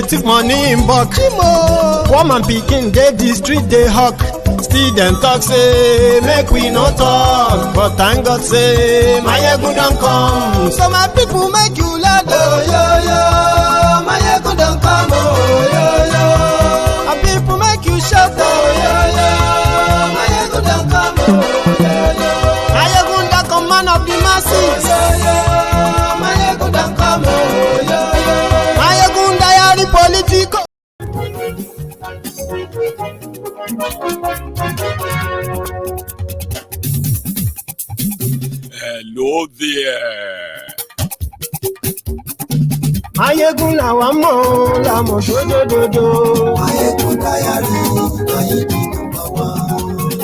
dey thief money in bulk. Poor man pikin dey the street dey hawk. Still dem talk say make we no talk, but thank God say Mayegun don come. So my people make you loud, oh yo yo, Mayegun don come, oh yo yo. My people make you shout, oh yo yo, Mayegun don come, oh yo yo. Mayegun don come, man of the masses, oh yo yo. Mayegun don come, oh yo yo. Mayegun diary political. Hello there. Mayegun làwa mọ̀ làmọ̀ sódòdòdò. Mayegun diary, Mayegun number one.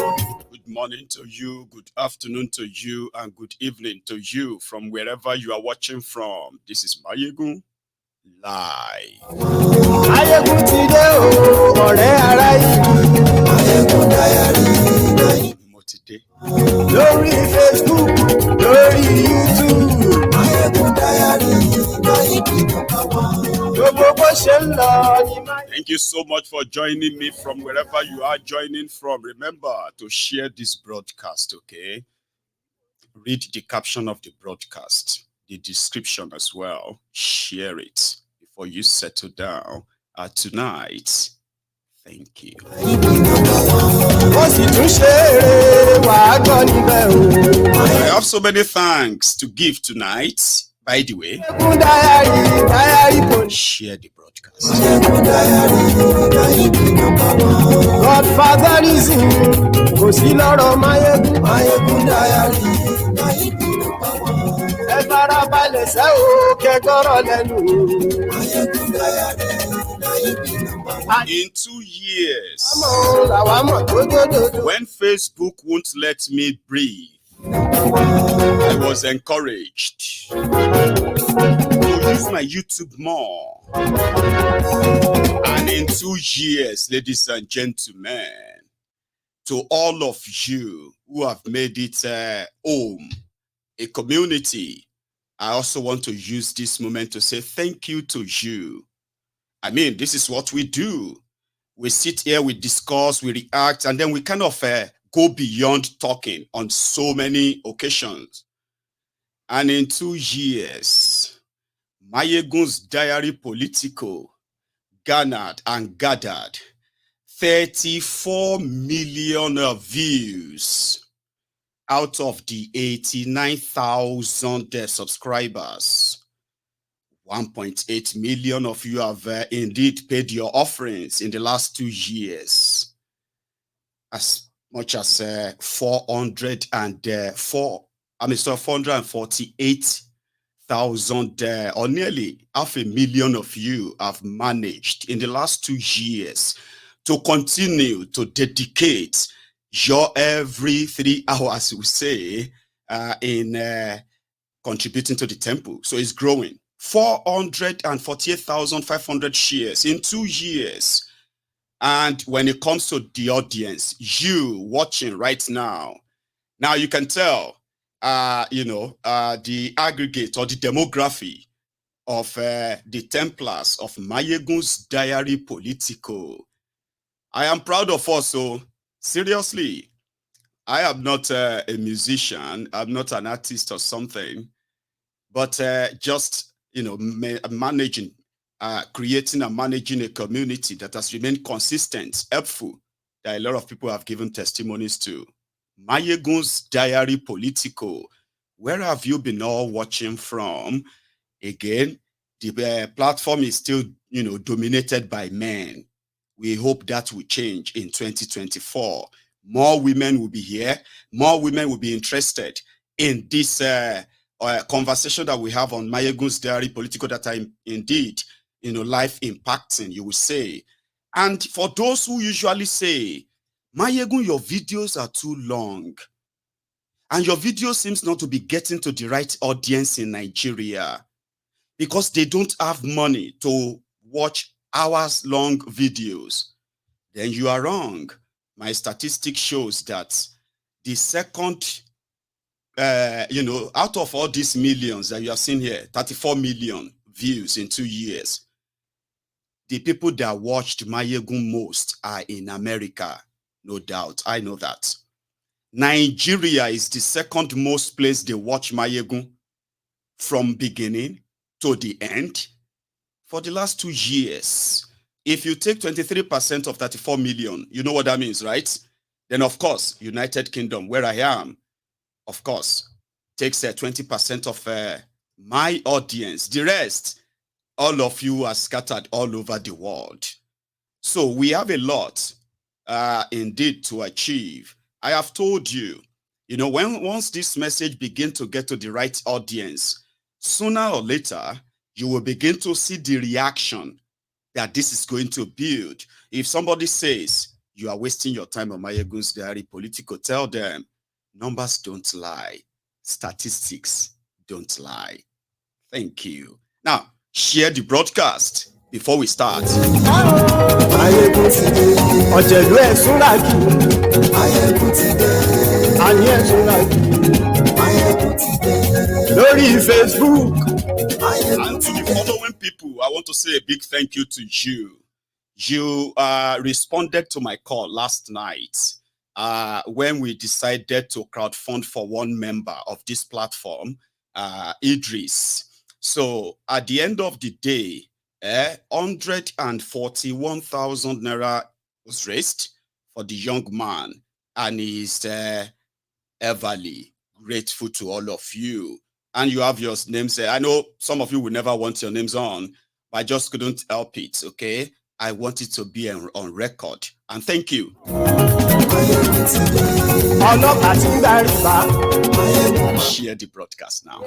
Good morning to you, good afternoon to you, and good evening to you from wherever you are watching from. This is Mayegun Live. Mayegun ti dé o, ọ̀rẹ́ ará ìlú. Mayegun diary. Mo ti dé. Lórí Facebook, lórí YouTube. Mayegun diary, Mayegun number one. Gbogbo bó ṣe ń lọ ni Mayegun. Thank you so much for joining me from wherever you are joining from. Remember to share this broadcast, okay? Read the caption of the broadcast, the description as well. Share it before you settle down tonight. Thank you. I have so many thanks to give tonight. By the way, share the broadcast. Godfatherism, kò sí lọ́rọ̀ Mayegun. Mayegun diary, ẹ farabalẹ̀ sẹ́ o kẹ́kọ̀rọ̀ lẹ́nu. Mayegun diary. In 2 years, when when Facebook won't let me breathe, I was encouraged to use my YouTube more. And in 2 years, ladies and gentlemen, to all of you who have made it home, a community, I also want to use this moment to say thank you to you. I mean, this is what we do. We sit here, we discuss, we react, and then we kind of go beyond talking on so many occasions. And in 2 years, Mayegun's diary political garnered and gathered 34 million views out of the 89,000 subscribers. 1.8 million of you have indeed paid your offerings in the last 2 years. As much as 448,000 or nearly 500,000 of you have managed in the last 2 years to continue to dedicate your every 3 hours, we say, in contributing to the temple. So it's growing. 448,500 shares in 2 years. And when it comes to the audience, you watching right now you can tell, the aggregate or the demography of the Templars of Mayegun's diary political. I am proud of us. So seriously, I am not a musician. I'm not an artist or something, but just managing, creating and managing a community that has remained consistent, helpful, that a lot of people have given testimonies to. Mayegun's diary political. Where have you been all watching from? Again, the platform is still, dominated by men. We hope that will change in 2024. More women will be here. More women will be interested in this conversation that we have on Mayegun's diary political, that are indeed, life impacting, you will say. And for those who usually say, Mayegun, your videos are too long, and your video seems not to be getting to the right audience in Nigeria because they don't have money to watch hours-long videos, then you are wrong. My statistic shows that the second, out of all these millions that you have seen here, 34 million views in 2 years, the people that watched Mayegun most are in America. No doubt. I know that. Nigeria is the second most place they watch Mayegun from beginning to the end for the last 2 years. If you take 23% of 34 million, you know what that means, right? Then, of course, United Kingdom, where I am, of course, takes 20% of my audience. The rest, all of you are scattered all over the world. So we have a lot indeed to achieve. I have told you, once this message begins to get to the right audience, sooner or later, you will begin to see the reaction that this is going to build. If somebody says, you are wasting your time on Mayegun's Diary Political, tell them, numbers don't lie. Statistics don't lie. Thank you. Now, share the broadcast before we start. Lórí Facebook. And to the following people, I want to say a big thank you to you. You responded to my call last night when we decided to crowdfund for one member of this platform, Idris. So at the end of the day, 141,000 naira was raised for the young man, and he's everly grateful to all of you. And you have your names there. I know some of you will never want your names on, but I just couldn't help it, okay? I want it to be on record. And thank you. Share the broadcast now.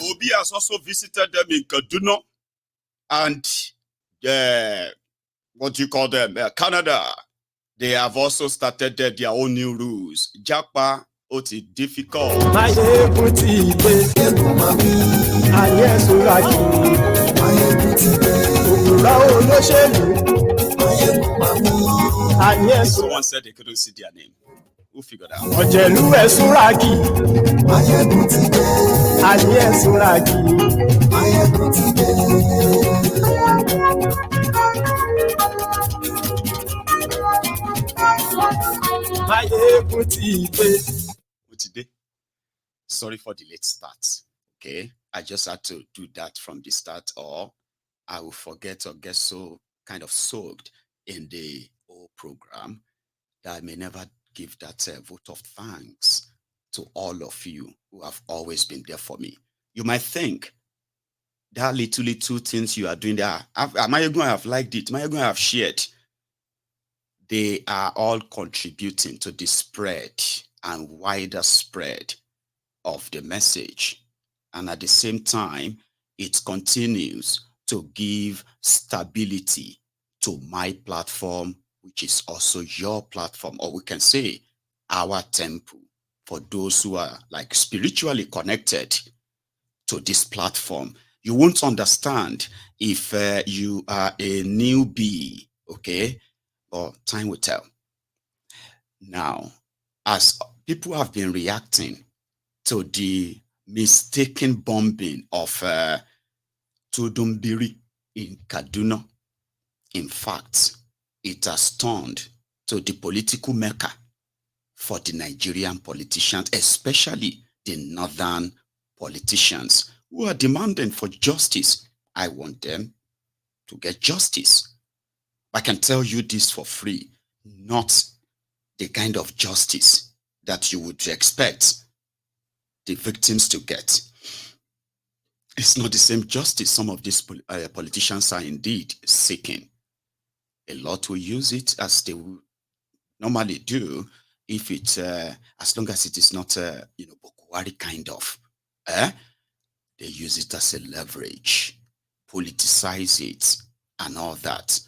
Obi has also visited them in Kaduna and what do you call them? Canada. They have also started their own new rules. Japa, it's difficult. Someone said they couldn't see their name. Who figured out? Sorry for the late start. Okay, I just had to do that from the start, or I will forget or get so kind of soaked in the whole program that I may never give that vote of thanks to all of you who have always been there for me. You might think that little things you are doing there, am I going to have liked it? Am I going to have shared? They are all contributing to the spread and wider spread of the message. And at the same time, it continues to give stability to my platform, which is also your platform, or we can say our temple, for those who are like spiritually connected to this platform. You won't understand if you are a newbie, okay? But time will tell. Now, as people have been reacting to the mistaken bombing of Tudun Biri in Kaduna, in fact, it has turned to the political mecca for the Nigerian politicians, especially the northern politicians who are demanding for justice. I want them to get justice. I can tell you this for free, not the kind of justice that you would expect the victims to get. It's not the same justice some of these politicians are indeed seeking. A lot will use it as they will normally do if it's, as long as it is not, Bokuwari kind of, they use it as a leverage, politicize it, and all that.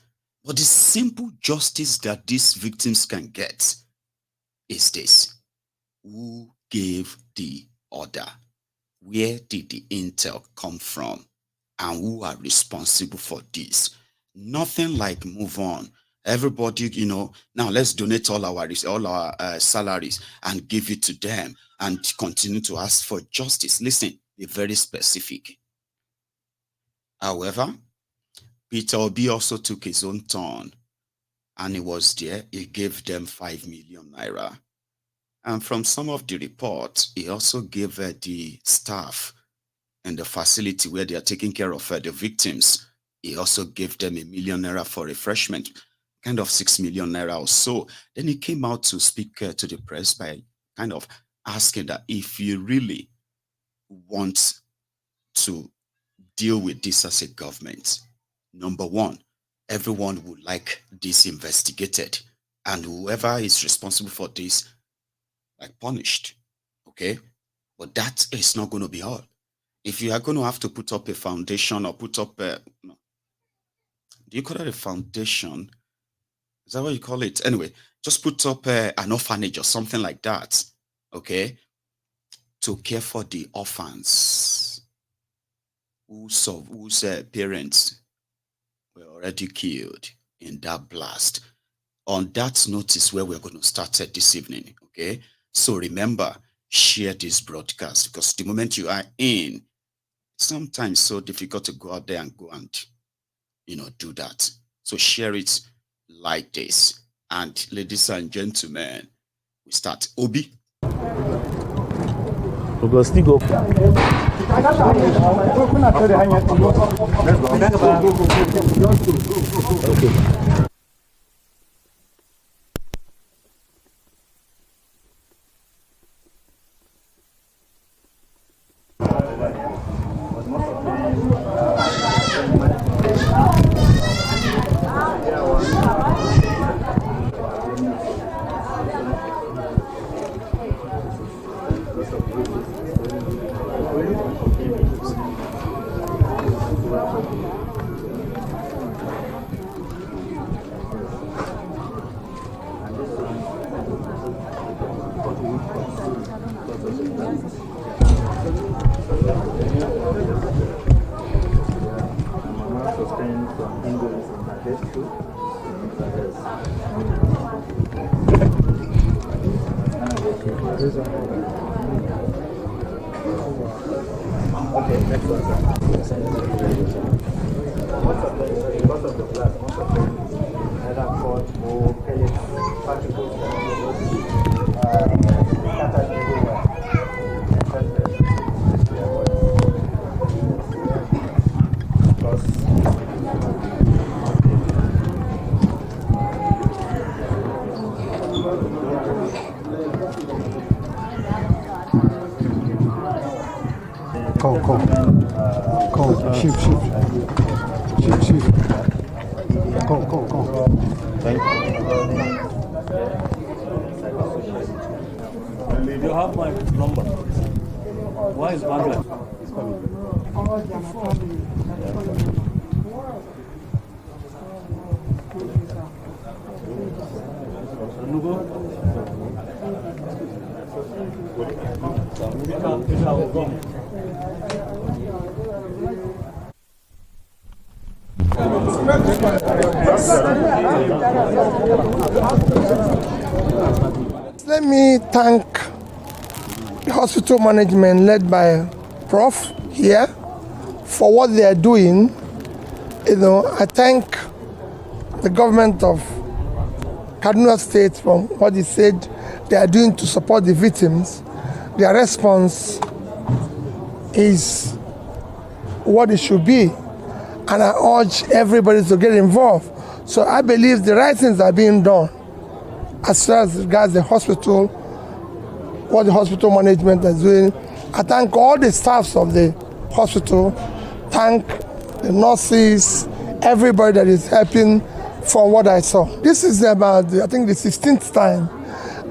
But the simple justice that these victims can get is this. Who gave the order? Where did the intel come from? and who are responsible for this. Nothing like move on. Everybody, now let's donate all our salaries and give it to them and continue to ask for justice. Listen, be very specific. However, Peter Obi also took his own turn, and he was there. He gave them 5 million naira. And from some of the reports, he also gave the staff in the facility where they are taking care of the victims, he also gave them 1 million naira for refreshment, kind of 6 million naira or so. Then he came out to speak to the press by kind of asking that if you really want to deal with this as a government, number one, everyone would like this investigated, and whoever is responsible for this, like, punished. Okay? But that is not going to be all. If you are going to have to put up a foundation or put up a, no, do you call it a foundation? Is that what you call it? Anyway, just put up an orphanage or something like that, okay, to care for the orphans whose parents were already killed in that blast. On that notice where we're going to start it this evening, okay? So remember, share this broadcast, because the moment you are in, sometimes so difficult to go out there and do that. So share it like this. And ladies and gentlemen, we start. Obi. We'll still go. Okay. You have my number. Why is Bangla? Let me thank the hospital management led by Prof here for what they are doing. I thank the government of Kaduna State for what they said they are doing to support the victims. Their response is what it should be, and I urge everybody to get involved. So I believe the right things are being done as far as regards the hospital, what the hospital management is doing. I thank all the staffs of the hospital, thank the nurses, everybody that is helping from what I saw. This is about, I think, the 16th time,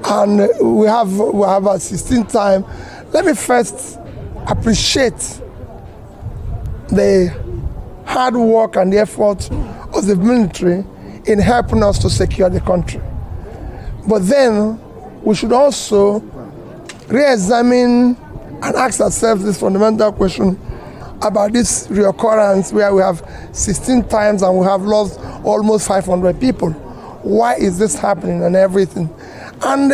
and we have a 16th time. Let me first appreciate the hard work and the effort of the military in helping us to secure the country. But then we should also re-examine and ask ourselves this fundamental question: about this reoccurrence where we have 16 times and we have lost almost 500 people. Why is this happening and everything? And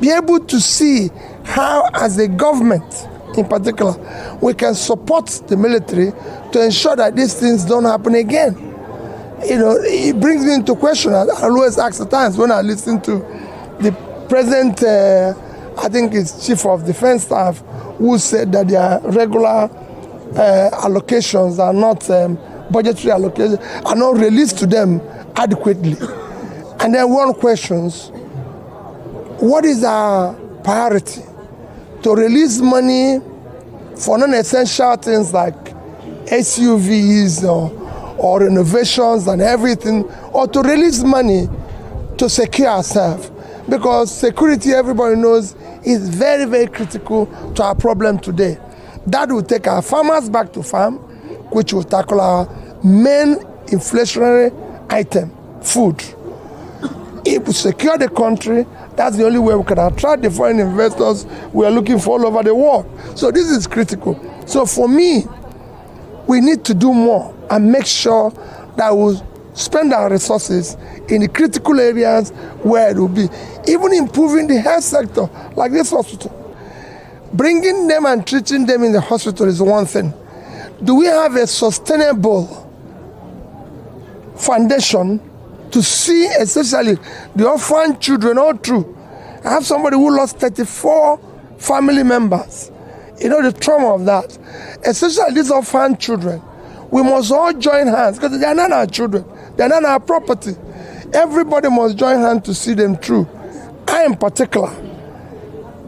be able to see how, as a government in particular, we can support the military to ensure that these things don't happen again. You know, it brings me into question. I always ask at times when I listen to the present, I think it's Chief of Defense Staff, who said that their regular allocations are not budgetary allocations, are not released to them adequately. And then one questions, what is our priority? To release money for non-essential things like SUVs or renovations and everything, or to release money to secure ourselves? Because security, everybody knows, is very, very critical to our problem today. That will take our farmers back to farm, which will tackle our main inflationary item, food. If we secure the country, that's the only way we can attract the foreign investors we are looking for all over the world. So this is critical. So for me, we need to do more and make sure that we spend our resources in the critical areas where it will be. Even improving the health sector, like this hospital. Bringing them and treating them in the hospital is one thing. Do we have a sustainable foundation to see, especially the orphan children, all through? I have somebody who lost 34 family members. You know the trauma of that. Especially these orphan children. We must all join hands because they are not our children. They are not our property. Everybody must join hands to see them through. I, in particular,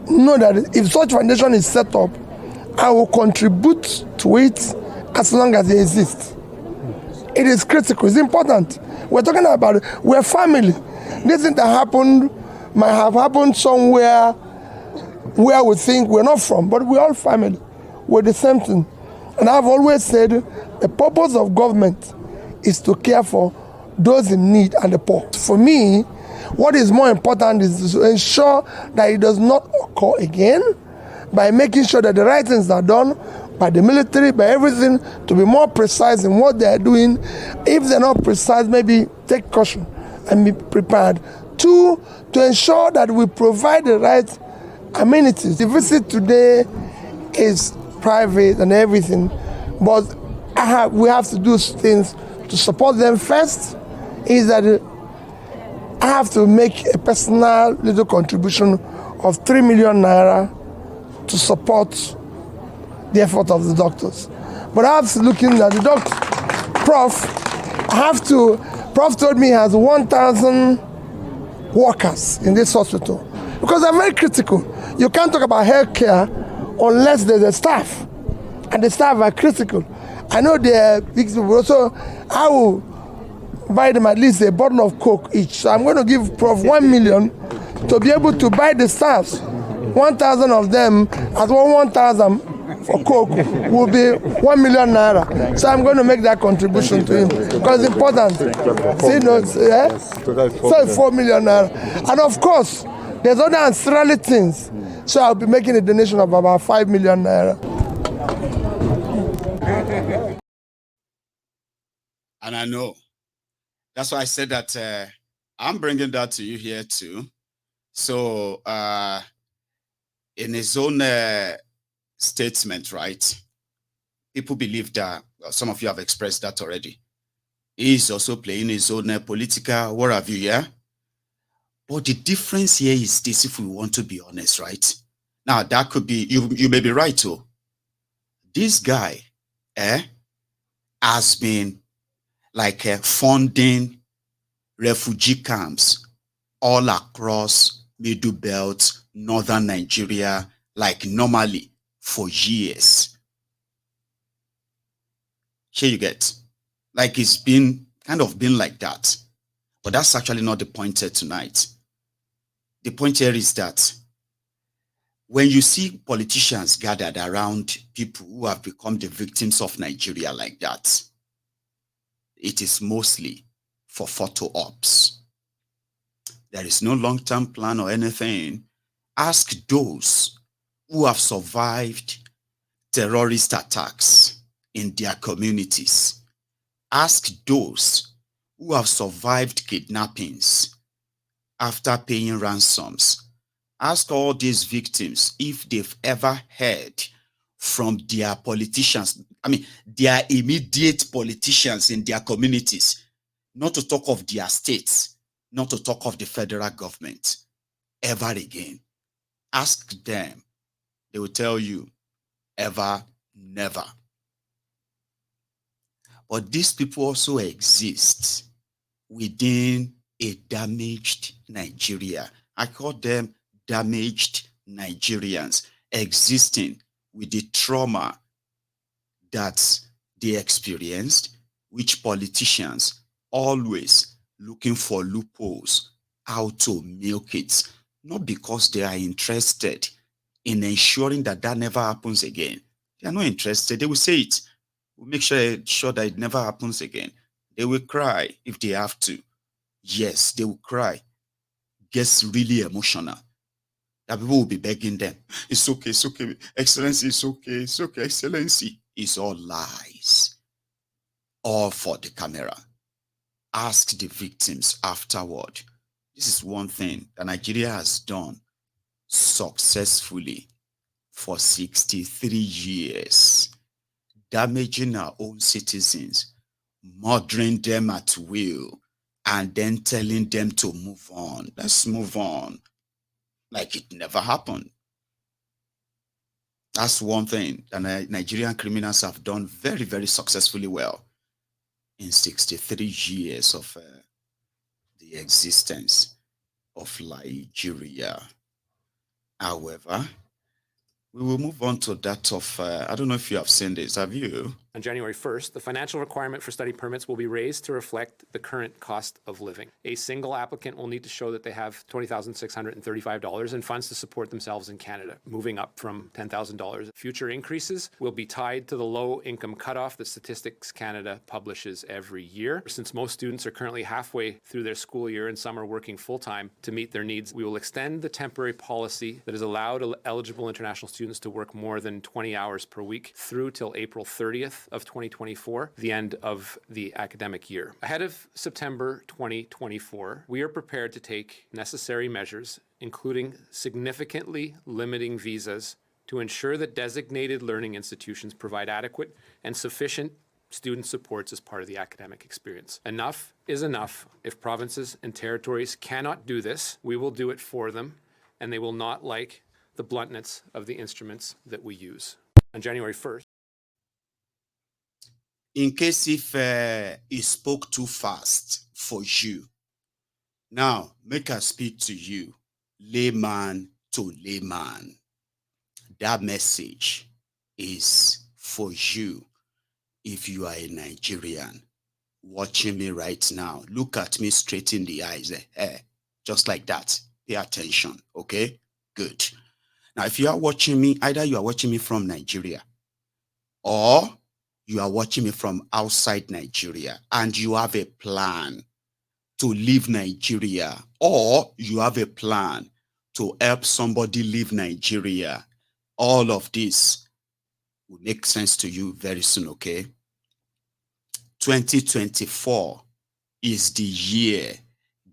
know that if such foundation is set up, I will contribute to it as long as it exists. It is critical. It's important. We're talking about it. We're family. This thing that happened might have happened somewhere where we think we're not from, but we're all family. We're the same thing. And I've always said the purpose of government is to care for those in need and the poor. For me, what is more important is to ensure that it does not occur again by making sure that the right things are done by the military, by everything, to be more precise in what they are doing. If they're not precise, maybe take caution and be prepared. Two, to ensure that we provide the right amenities. The visit today is private and everything, but we have to do things to support them. First is that I have to make a personal little contribution of 3 million naira to support the effort of the doctors. But I have to look in at the doctor. Prof told me he has 1,000 workers in this hospital because they're very critical. You can't talk about healthcare unless there's a staff, and the staff are critical. I know they're big people, so I will buy them at least a bottle of Coke each. So I'm going to give Prof 1 million to be able to buy the staffs. 1,000 of them, as well 1,000 for Coke will be 1 million naira. So I'm going to make that contribution to him because it's important. See, no, so 4 million naira. And of course, there's other ancillary things. So I'll be making a donation of about 5 million naira. And I know. That's why I said that I'm bringing that to you here too. So in his own statement, right, people believe that, well, some of you have expressed that already. He's also playing his own political, what have you, yeah? But the difference here is this, if we want to be honest, right? Now, that could be, you may be right too. This guy has been like funding refugee camps all across Middle Belt, Northern Nigeria, like normally for years. Here you get, like it's been kind of been like that. But that's actually not the point here tonight. The point here is that when you see politicians gathered around people who have become the victims of Nigeria like that, it is mostly for photo ops. There is no long-term plan or anything. Ask those who have survived terrorist attacks in their communities. Ask those who have survived kidnappings after paying ransoms. Ask all these victims if they've ever heard from their politicians, their immediate politicians in their communities, not to talk of their states, not to talk of the federal government, ever again. Ask them. They will tell you, ever, never. But these people also exist within a damaged Nigeria. I call them damaged Nigerians, existing with the trauma that they experienced, which politicians always looking for loopholes, how to milk it, not because they are interested in ensuring that that never happens again. They are not interested. They will say it. We'll make sure that it never happens again. They will cry if they have to. Yes, they will cry. Gets really emotional. That people will be begging them. It's okay, Excellency, it's okay, Excellency. It's all lies. All for the camera. Ask the victims afterward. This is one thing that Nigeria has done successfully for 63 years. Damaging our own citizens, murdering them at will, and then telling them to move on. Let's move on. Like it never happened. That's one thing that Nigerian criminals have done very, very successfully well in 63 years of the existence of Nigeria. However, we will move on to that of, I don't know if you have seen this, have you? On January 1st, the financial requirement for study permits will be raised to reflect the current cost of living. A single applicant will need to show that they have $20,635 in funds to support themselves in Canada, moving up from $10,000. Future increases will be tied to the low income cutoff that Statistics Canada publishes every year. Since most students are currently halfway through their school year and some are working full-time to meet their needs, we will extend the temporary policy that has allowed eligible international students to work more than 20 hours per week through till April 30th of 2024, the end of the academic year. Ahead of September 2024, we are prepared to take necessary measures, including significantly limiting visas to ensure that designated learning institutions provide adequate and sufficient student supports as part of the academic experience. Enough is enough. If provinces and territories cannot do this, we will do it for them, and they will not like the bluntness of the instruments that we use. On January 1st, in case if he spoke too fast for you. Now, make us speak to you, layman to layman. That message is for you if you are a Nigerian watching me right now. Look at me straight in the eyes, just like that. Pay attention, okay? Good. Now, if you are watching me, either you are watching me from Nigeria or you are watching me from outside Nigeria and you have a plan to leave Nigeria, or you have a plan to help somebody leave Nigeria, all of this will make sense to you very soon, okay? 2024 is the year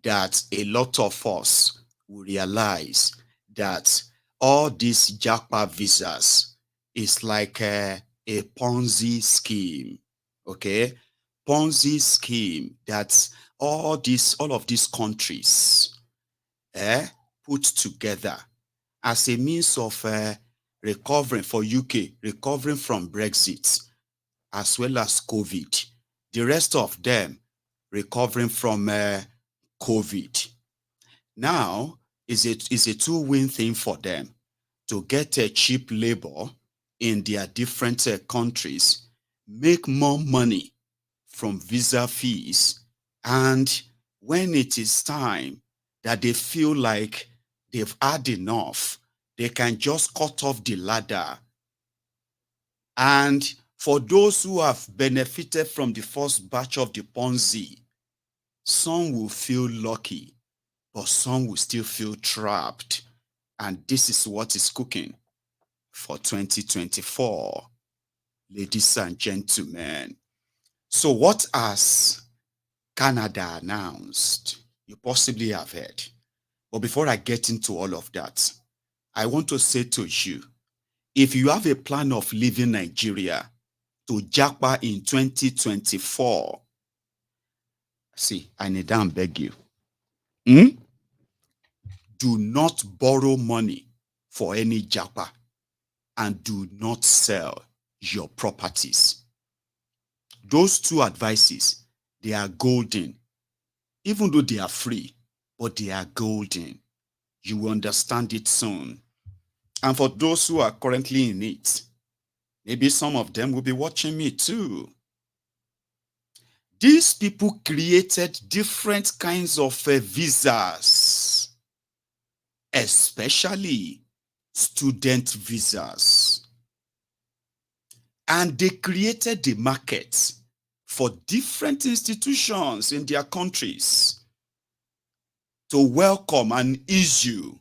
that a lot of us will realize that all these Japa visas is like a Ponzi scheme, okay? Ponzi scheme that all of these countries put together as a means of recovering for UK, recovering from Brexit, as well as COVID. The rest of them recovering from COVID. Now, is a two-win thing for them to get a cheap labor in their different countries, make more money from visa fees, and when it is time that they feel like they've had enough, they can just cut off the ladder. And for those who have benefited from the first batch of the Ponzi, some will feel lucky, but some will still feel trapped. And this is what is cooking for 2024. ladies and gentlemen. So what has Canada announced? You possibly have heard. But before I get into all of that, I want to say to you, if you have a plan of leaving Nigeria to Japa in 2024, see, I need to beg you. Do not borrow money for any Japa and do not sell your properties. Those two advices, they are golden. Even though they are free, but they are golden. You will understand it soon. And for those who are currently in it, maybe some of them will be watching me too. These people created different kinds of visas, especially student visas. And they created the market for different institutions in their countries to welcome and issue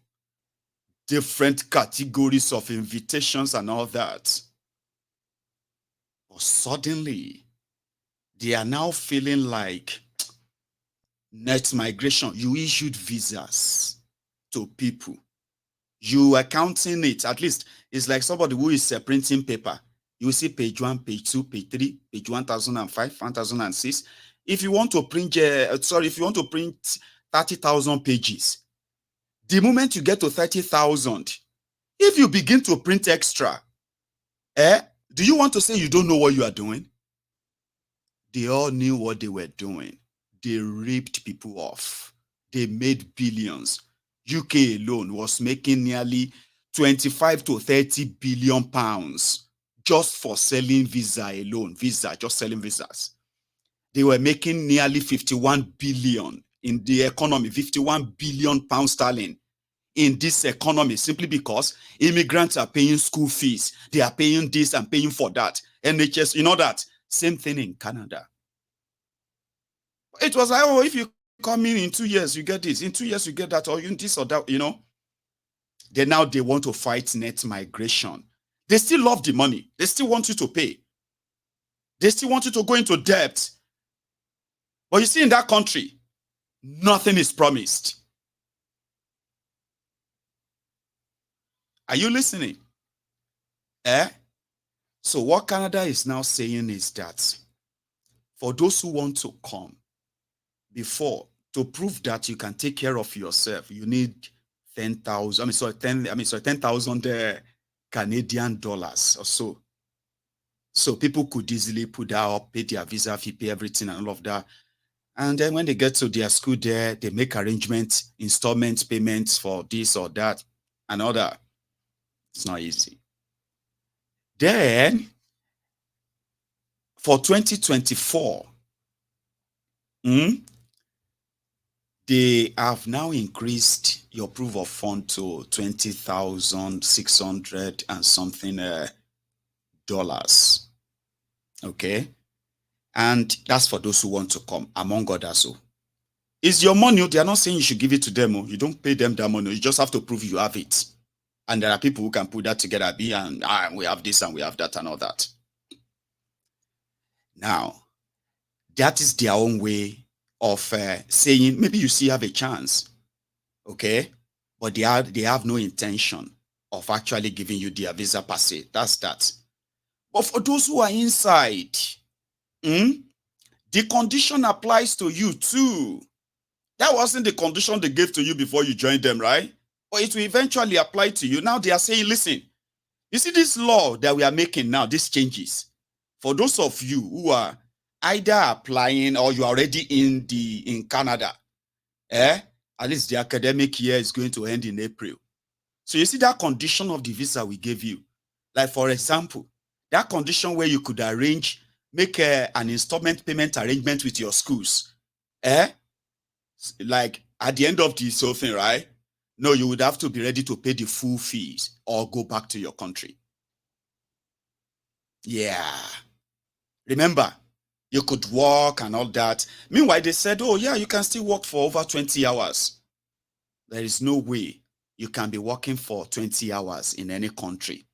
different categories of invitations and all that. But suddenly, they are now feeling like net migration. You issued visas to people. You are counting it. At least it's like somebody who is printing paper. You see page 1, page 2, page 3, page 1005, 1006. If you want to print, if you want to print 30,000 pages, the moment you get to 30,000, if you begin to print extra, do you want to say you don't know what you are doing? They all knew what they were doing. They ripped people off. They made billions. UK alone was making nearly 25 to 30 billion pounds just for selling visa alone. Just selling visas. They were making nearly 51 billion in the economy, 51 billion pounds sterling in this economy, simply because immigrants are paying school fees. They are paying this and paying for that. NHS, you know that. Same thing in Canada. It was like, oh, if you come in 2 years, you get this. In 2 years, you get that, or you this or that, you know. They want to fight net migration. They still love the money. They still want you to pay. They still want you to go into debt. But you see, in that country, nothing is promised. Are you listening? So what Canada is now saying is that for those who want to come, before, to prove that you can take care of yourself, you need 10,000 Canadian dollars or so. So people could easily put that up, pay their visa fee, pay everything and all of that. And then when they get to their school there, they make arrangements, installment payments for this or that and all that. It's not easy. Then, for 2024, they have now increased your proof of fund to $20,600 and something dollars. Okay? And that's for those who want to come, among others. So it's your money. They are not saying you should give it to them. You don't pay them that money. You just have to prove you have it. And there are people who can put that together, and we have this and we have that and all that. Now, that is their own way of saying, maybe you still have a chance, okay? But they have no intention of actually giving you their visa per se. That's that. But for those who are inside, the condition applies to you too. That wasn't the condition they gave to you before you joined them, right? But it will eventually apply to you. Now they are saying, listen, you see this law that we are making now, these changes, for those of you who are either applying or you are already in Canada, at least the academic year is going to end in April. So you see that condition of the visa we gave you, like for example, that condition where you could make an installment payment arrangement with your schools, like at the end of this whole thing, right? No, you would have to be ready to pay the full fees or go back to your country. Yeah. Remember, you could work and all that. Meanwhile, they said, oh yeah, you can still work for over 20 hours. There is no way you can be working for 20 hours in any country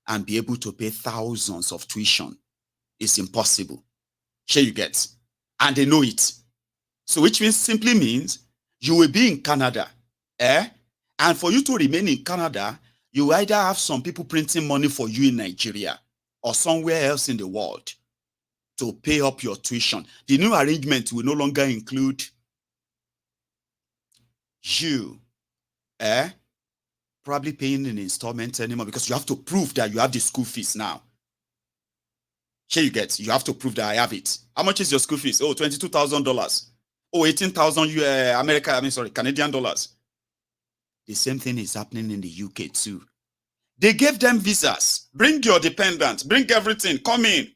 and be able to pay thousands of tuition is impossible. Here you get. And they know it. So which means simply means you will be in Canada. And for you to remain in Canada, you either have some people printing money for you in Nigeria or somewhere else in the world to pay up your tuition. The new arrangement will no longer include you probably paying an installment anymore, because you have to prove that you have the school fees now. Here you get, you have to prove that I have it. How much is your school fees? Oh, $22,000. Oh, 18,000 Canadian dollars. The same thing is happening in the UK too. They gave them visas. Bring your dependent, bring everything, come in.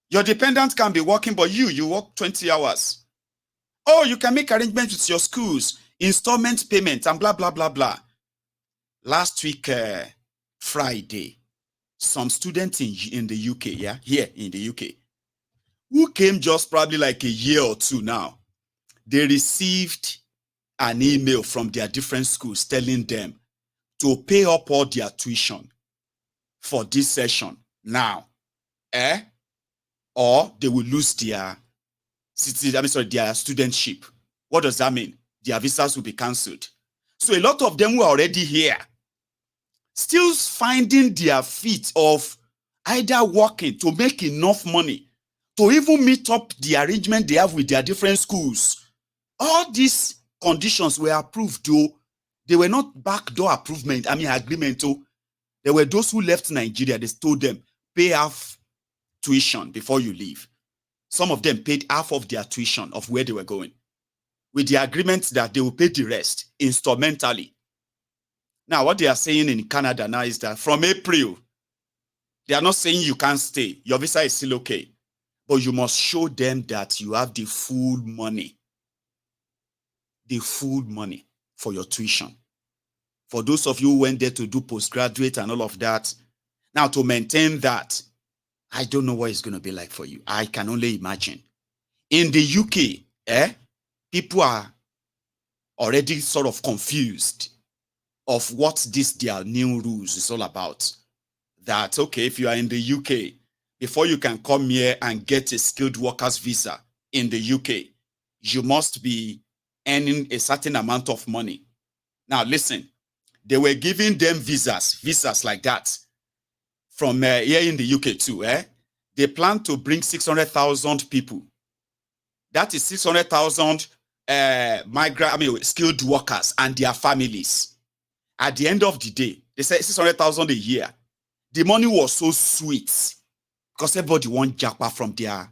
Your dependent can be working, but you work 20 hours. Oh, you can make arrangements with your schools, installment payment, and blah, blah, blah, blah. Last week, Friday, some students in the UK, here in the UK, who came just probably like a year or two now, they received an email from their different schools telling them to pay up all their tuition for this session now, or they will lose their studentship. What does that mean? Their visas will be cancelled. So a lot of them who are already here, still finding their feet of either working to make enough money to even meet up the arrangement they have with their different schools. All these conditions were approved, though. They were not backdoor agreement. There were those who left Nigeria. They told them, pay half tuition before you leave. Some of them paid half of their tuition of where they were going, with the agreement that they will pay the rest instrumentally. Now, what they are saying in Canada now is that from April, they are not saying you can't stay. Your visa is still okay. But you must show them that you have the full money. The full money for your tuition. For those of you who went there to do postgraduate and all of that, now to maintain that, I don't know what it's going to be like for you. I can only imagine. In the UK, people are already sort of confused of what their new rules is all about. That, okay, if you are in the UK, before you can come here and get a skilled workers visa in the UK, you must be earning a certain amount of money. Now, listen, they were giving them visas like that from here in the UK too. They plan to bring 600,000 people. That is 600,000 skilled workers and their families. At the end of the day, they said 600,000 a year. The money was so sweet because everybody wants Japa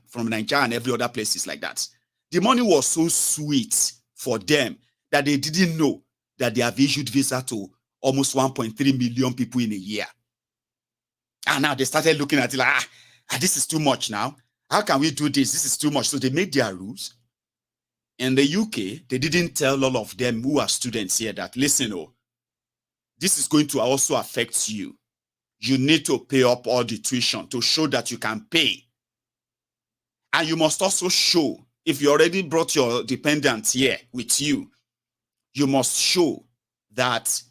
from Nigeria and every other places like that. The money was so sweet for them that they didn't know that they have issued visa to almost 1.3 million people in a year. And now they started looking at it like, this is too much now. How can we do this? This is too much. So they made their rules. In the UK, they didn't tell all of them who are students here that, listen, this is going to also affect you. You need to pay up all the tuition to show that you can pay. And you must also show, if you already brought your dependents here with you, you must show that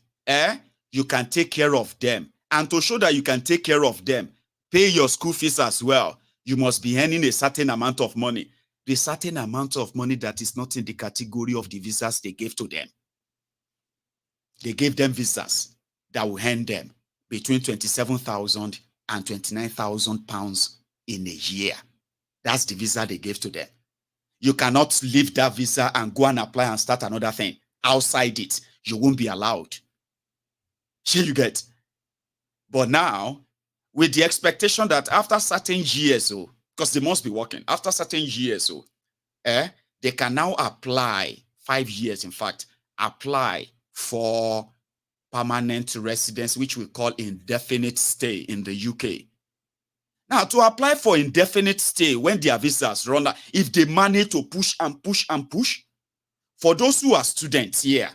you can take care of them. And to show that you can take care of them, pay your school fees as well. You must be earning a certain amount of money. The certain amount of money that is not in the category of the visas they gave to them. They gave them visas that will earn them between 27,000 and 29,000 pounds in a year. That's the visa they gave to them. You cannot leave that visa and go and apply and start another thing. Outside it, you won't be allowed. Here you get. But now, with the expectation that after certain years, because they must be working, after certain years, they can now apply, 5 years in fact, apply for permanent residence, which we call indefinite stay in the UK. Now, to apply for indefinite stay when their visas run out, if they manage to push and push and push, for those who are students here,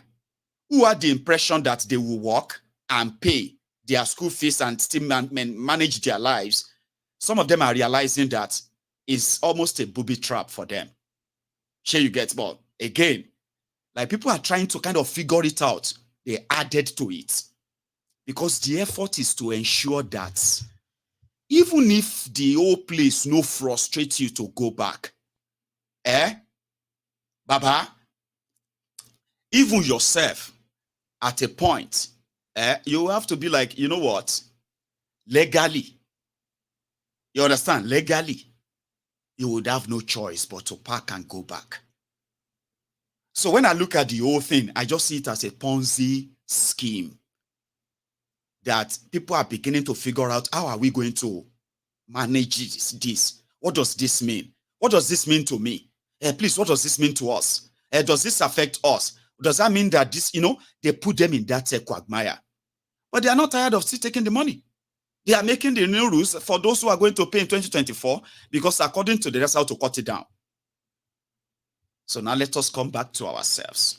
who had the impression that they will work and pay their school fees and still manage their lives, some of them are realizing that it's almost a booby trap for them. Here you get, but again, like people are trying to kind of figure it out. They added to it because the effort is to ensure that even if the whole place no frustrate you to go back, Baba, even yourself at a point, you have to be like, you know what? Legally, you understand? Legally, you would have no choice but to pack and go back. So when I look at the whole thing, I just see it as a Ponzi scheme that people are beginning to figure out, how are we going to manage this? What does this mean? What does this mean to me? Please, what does this mean to us? Does this affect us? Does that mean that this, they put them in that quagmire? But they are not tired of still taking the money. They are making the new rules for those who are going to pay in 2024, because according to that's how to cut it down. So now let us come back to ourselves.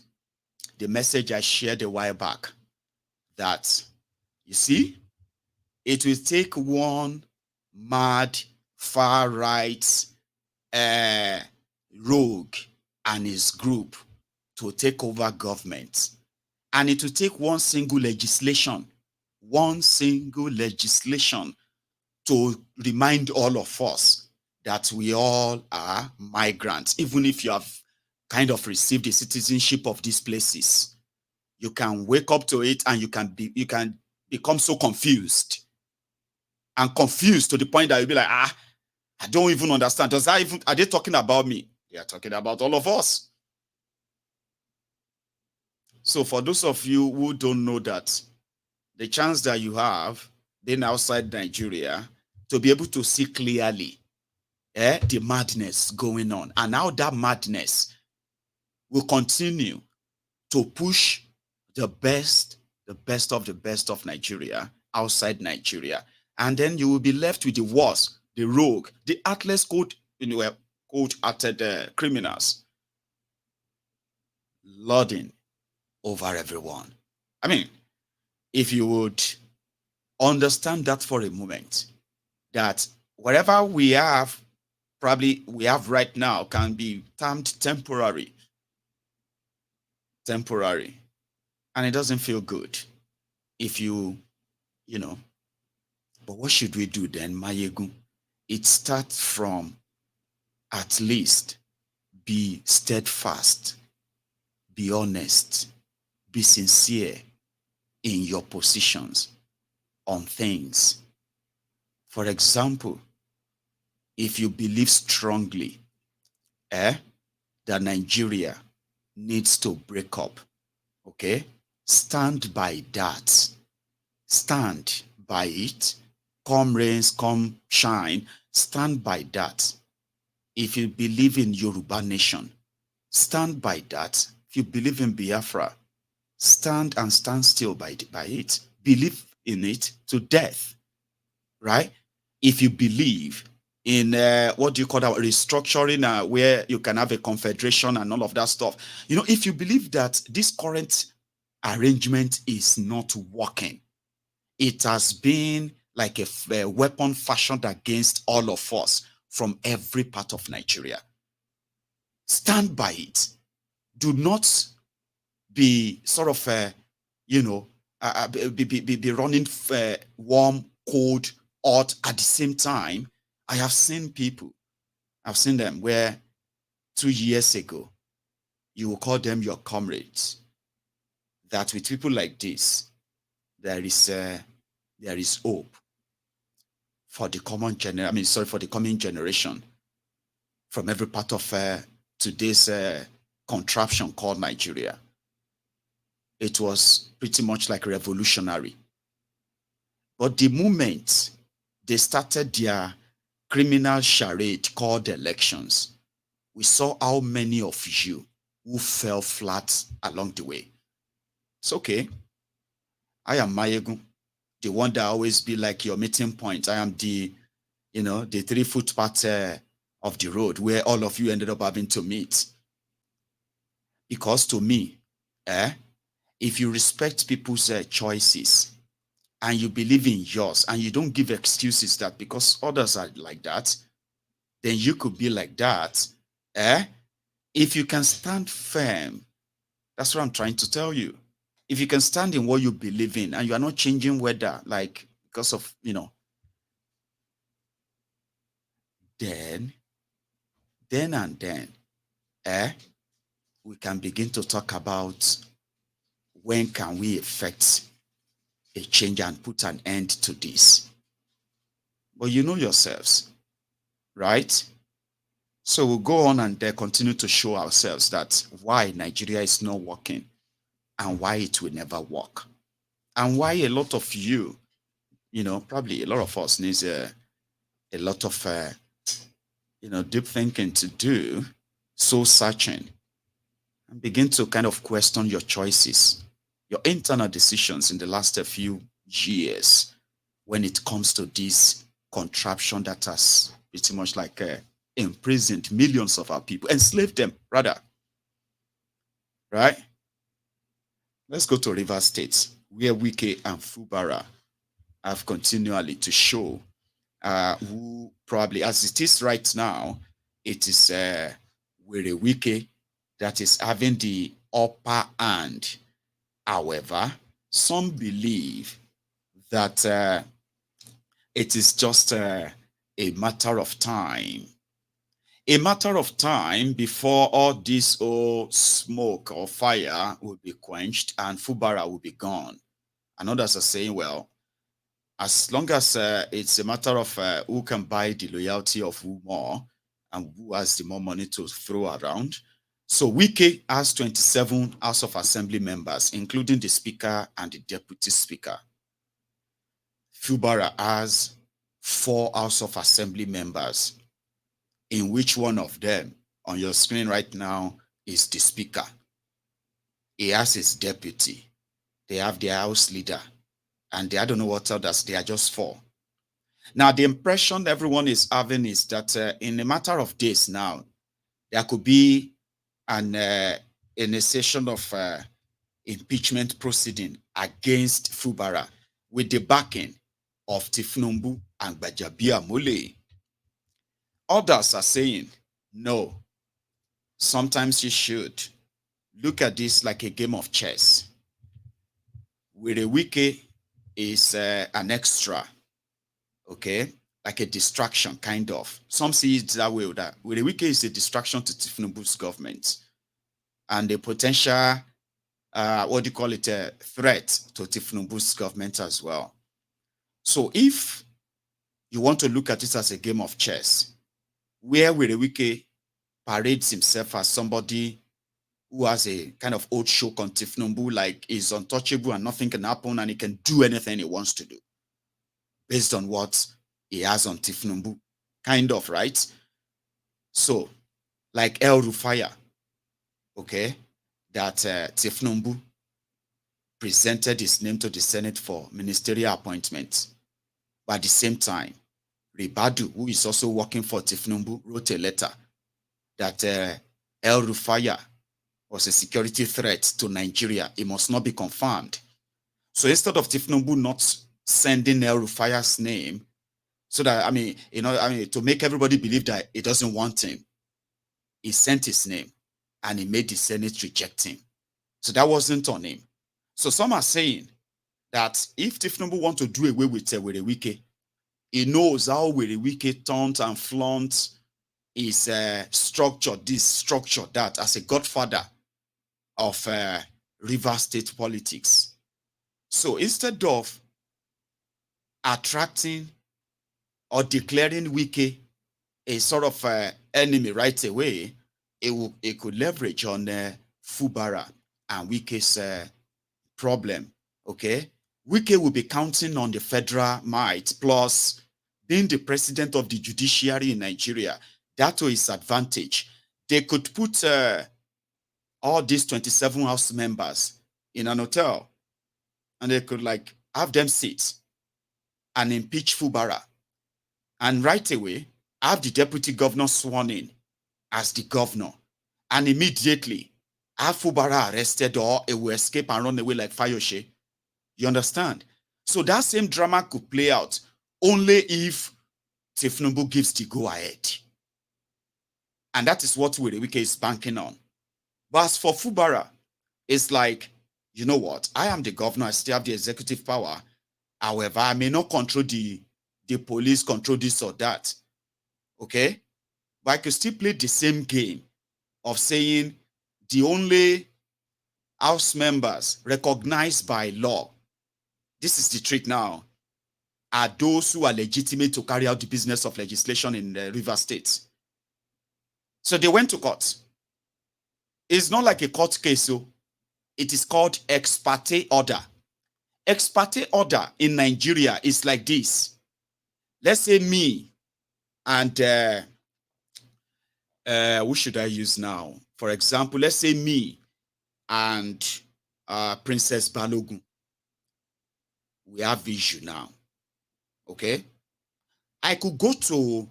The message I shared a while back, that, you see, it will take one mad, far-right rogue and his group to take over government. And it will take one single legislation to remind all of us that we all are migrants. Even if you have kind of received the citizenship of these places, you can wake up to it and you can become so confused. And confused to the point that you'll be like, I don't even understand. Are they talking about me? They are talking about all of us. So for those of you who don't know that, the chance that you have being outside Nigeria to be able to see clearly the madness going on, and how that madness will continue to push the best of the best of Nigeria outside Nigeria. And then you will be left with the worst, the rogue, the heartless cold-hearted criminals lording over everyone. I mean, if you would understand that for a moment, that whatever we have right now can be termed temporary. And it doesn't feel good if but what should we do then, Mayegun? It starts from, at least, be steadfast, be honest, be sincere in your positions on things. For example, if you believe strongly that Nigeria needs to break up, okay, stand by that. Stand by it. Come rains, come shine, stand by that. If you believe in Yoruba nation, stand by that. If you believe in Biafra, stand still by it. Believe in it to death, right? If you believe in what do you call that, restructuring, where you can have a confederation and all of that stuff, if you believe that this current arrangement is not working, it has been like a weapon fashioned against all of us from every part of Nigeria. Stand by it. Do not be sort of, be running warm, cold, hot at the same time. I have seen people, I've seen them where 2 years ago, you will call them your comrades. That with people like this, there is hope for the coming generation from every part of today's contraption called Nigeria. It was pretty much like revolutionary. But the moment they started their criminal charade called elections, we saw how many of you who fell flat along the way. It's okay. I am Mayegun, the one that always be like your meeting point. I am the 3-foot part of the road where all of you ended up having to meet. Because to me, if you respect people's choices and you believe in yours and you don't give excuses that because others are like that, then you could be like that. If you can stand firm, that's what I'm trying to tell you. If you can stand in what you believe in and you are not changing weather, like because of, then and then, we can begin to talk about when can we effect a change and put an end to this. But you know yourselves, right? So we'll go on and continue to show ourselves that why Nigeria is not working and why it will never work. And why a lot of you, probably a lot of us needs a lot of, deep thinking to do, soul searching, and begin to kind of question your choices, your internal decisions in the last few years when it comes to this contraption that has pretty much like imprisoned millions of our people, enslaved them rather, right? Let's go to Rivers State, where Wike and Fubara have continually to show who probably, as it is right now, it is Wike that is having the upper hand. However, some believe that it is just a matter of time. A matter of time before all this old smoke or fire will be quenched and Fubara will be gone. And others are saying, well, as long as it's a matter of who can buy the loyalty of who more and who has the more money to throw around. So Wike has 27 House of Assembly members, including the Speaker and the Deputy Speaker. Fubara has 4 House of Assembly members, in which one of them on your screen right now is the Speaker. He has his deputy. They have their House leader. And I don't know what else, they are just 4. Now, the impression everyone is having is that in a matter of days now, there could be an initiation of impeachment proceeding against Fubara with the backing of Tifnumbu and Gbajabiamila. Others are saying, no, sometimes you should look at this like a game of chess. With a Wike is an extra, okay, like a distraction, kind of. Some see it that way. That with a Wike is a distraction to Tifnumbu's government and a potential, a threat to Tifnumbu's government as well. So if you want to look at it as a game of chess, where Wike parades himself as somebody who has a kind of old show on Tifnumbu, like is untouchable and nothing can happen and he can do anything he wants to do based on what he has on Tifnumbu, kind of, right? So, like El Rufaya, okay, that Tifnumbu presented his name to the Senate for ministerial appointment. But at the same time, Ribadu, who is also working for Tifnumbu, wrote a letter that El Rufaya was a security threat to Nigeria. It must not be confirmed. So instead of Tifnumbu not sending El Rufaya's name, so that, to make everybody believe that he doesn't want him, he sent his name and he made the Senate reject him. So that wasn't on him. So some are saying that if Tifnumbu want to do away with Wike, he knows how Wike taunts and flaunts his structure, this structure, that, as a godfather of Rivers State politics. So instead of attracting or declaring Wike a sort of enemy right away, it could leverage on Fubara and Wike's problem, okay? Wike will be counting on the federal might, plus being the president of the judiciary in Nigeria. That to his advantage. They could put all these 27 House members in an hotel and they could have them sit and impeach Fubara. And right away, have the deputy governor sworn in as the governor. And immediately, have Fubara arrested or he will escape and run away like Fayose. You understand? So that same drama could play out only if Tifnumbu gives the go-ahead. And that is what Wike is banking on. But as for Fubara, it's like, you know what? I am the governor. I still have the executive power. However, I may not control the police, control this or that. Okay? But I could still play the same game of saying the only House members recognized by law, this is the trick now, are those who are legitimate to carry out the business of legislation in the River State. So they went to court. It's not like a court case, so it is called ex parte order. Ex parte order in Nigeria is like this. Let's say me and who should I use now? For example, let's say me and Princess Balogun. We have issue now. Okay? I could go to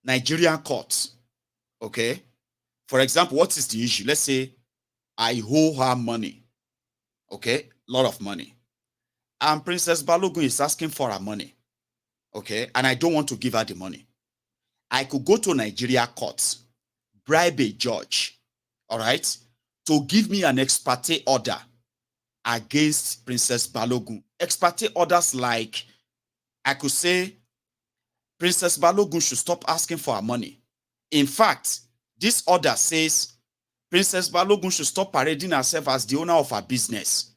Nigerian court. Okay? For example, what is the issue? Let's say I owe her money. Okay? Lot of money. And Princess Balogun is asking for her money. Okay? And I don't want to give her the money. I could go to Nigeria court, bribe a judge, all right, to give me an ex parte order against Princess Balogun. Ex parte orders like, I could say, Princess Balogun should stop asking for her money. In fact, this order says Princess Balogun should stop parading herself as the owner of her business.